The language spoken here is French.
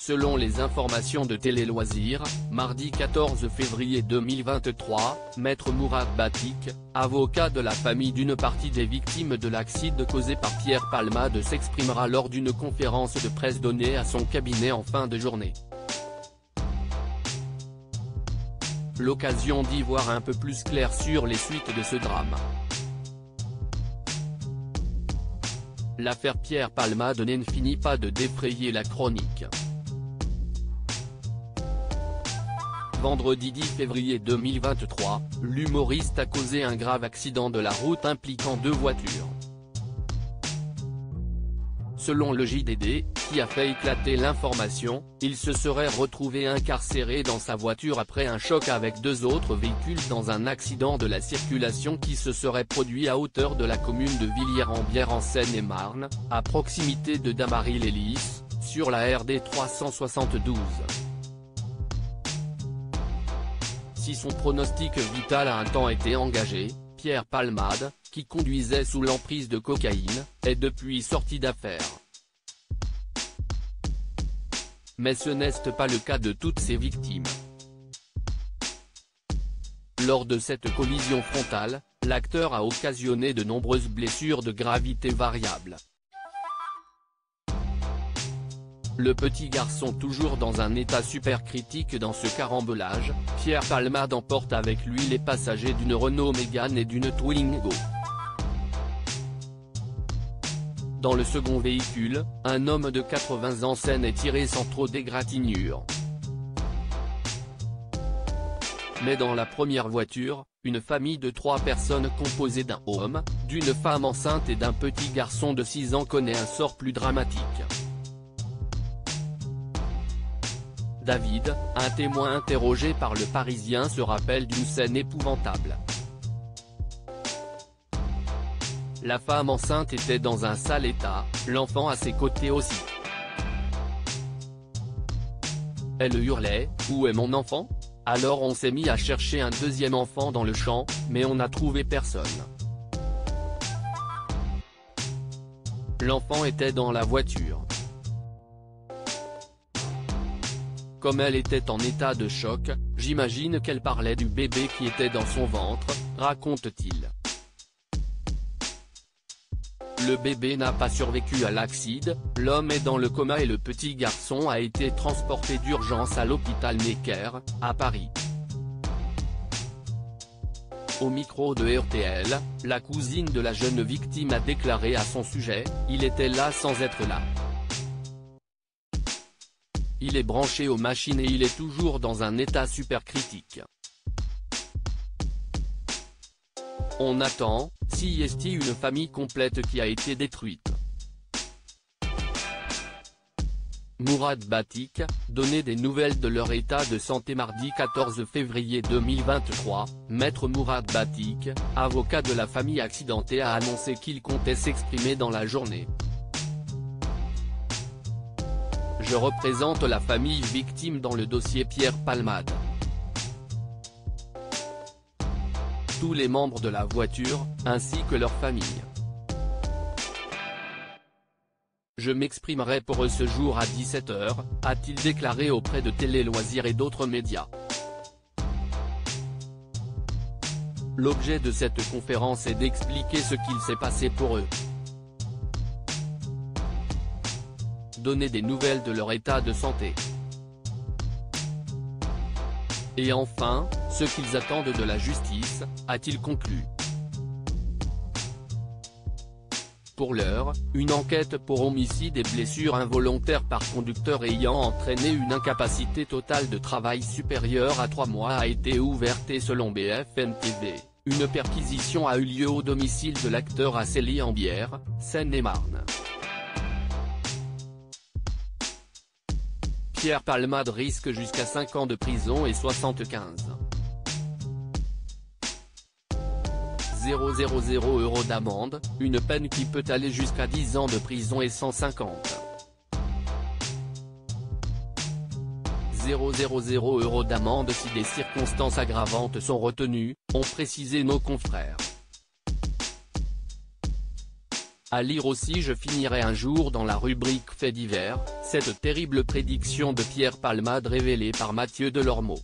Selon les informations de Télé Loisirs, mardi 14 février 2023, Maître Mourad Batik, avocat de la famille d'une partie des victimes de l'accident causé par Pierre Palmade, s'exprimera lors d'une conférence de presse donnée à son cabinet en fin de journée. L'occasion d'y voir un peu plus clair sur les suites de ce drame. L'affaire Pierre Palmade ne finit pas de défrayer la chronique. Vendredi 10 février 2023, l'humoriste a causé un grave accident de la route impliquant deux voitures. Selon le JDD, qui a fait éclater l'information, il se serait retrouvé incarcéré dans sa voiture après un choc avec deux autres véhicules dans un accident de la circulation qui se serait produit à hauteur de la commune de Villiers-en-Bière en Seine-et-Marne, à proximité de Damary-les-Lys, sur la RD 372. Si son pronostic vital a un temps été engagé, Pierre Palmade, qui conduisait sous l'emprise de cocaïne, est depuis sorti d'affaire. Mais ce n'est pas le cas de toutes ses victimes. Lors de cette collision frontale, l'acteur a occasionné de nombreuses blessures de gravité variable. Le petit garçon toujours dans un état super critique dans ce carambolage, Pierre Palmade emporte avec lui les passagers d'une Renault Mégane et d'une Twingo. Dans le second véhicule, un homme de 80 ans sain est tiré sans trop d'égratignures. Mais dans la première voiture, une famille de 3 personnes composée d'un homme, d'une femme enceinte et d'un petit garçon de 6 ans connaît un sort plus dramatique. David, un témoin interrogé par Le Parisien, se rappelle d'une scène épouvantable. La femme enceinte était dans un sale état, l'enfant à ses côtés aussi. Elle hurlait « Où est mon enfant ?» Alors on s'est mis à chercher un deuxième enfant dans le champ, mais on n'a trouvé personne. L'enfant était dans la voiture. Comme elle était en état de choc, j'imagine qu'elle parlait du bébé qui était dans son ventre, raconte-t-il. Le bébé n'a pas survécu à l'accident, l'homme est dans le coma et le petit garçon a été transporté d'urgence à l'hôpital Necker, à Paris. Au micro de RTL, la cousine de la jeune victime a déclaré à son sujet « Il était là sans être là. Il est branché aux machines et il est toujours dans un état super critique. On attend, si est une famille complète qui a été détruite. » Mourad Batik, donnait des nouvelles de leur état de santé mardi 14 février 2023, Maître Mourad Batik, avocat de la famille accidentée, a annoncé qu'il comptait s'exprimer dans la journée. Je représente la famille victime dans le dossier Pierre Palmade. Tous les membres de la voiture, ainsi que leurs familles. Je m'exprimerai pour eux ce jour à 17 h, a-t-il déclaré auprès de Télé Loisirs et d'autres médias. L'objet de cette conférence est d'expliquer ce qu'il s'est passé pour eux. Donner des nouvelles de leur état de santé. Et enfin, ce qu'ils attendent de la justice, a-t-il conclu. Pour l'heure, une enquête pour homicide et blessures involontaires par conducteur ayant entraîné une incapacité totale de travail supérieure à 3 mois a été ouverte et selon BFM TV, une perquisition a eu lieu au domicile de l'acteur à Villiers-en-Bière, Seine-et-Marne. Pierre Palmade risque jusqu'à 5 ans de prison et 75 000 € d'amende, une peine qui peut aller jusqu'à 10 ans de prison et 150 000 € d'amende si des circonstances aggravantes sont retenues, ont précisé nos confrères. À lire aussi: je finirai un jour dans la rubrique Faits divers, cette terrible prédiction de Pierre Palmade révélée par Mathieu Delormeau.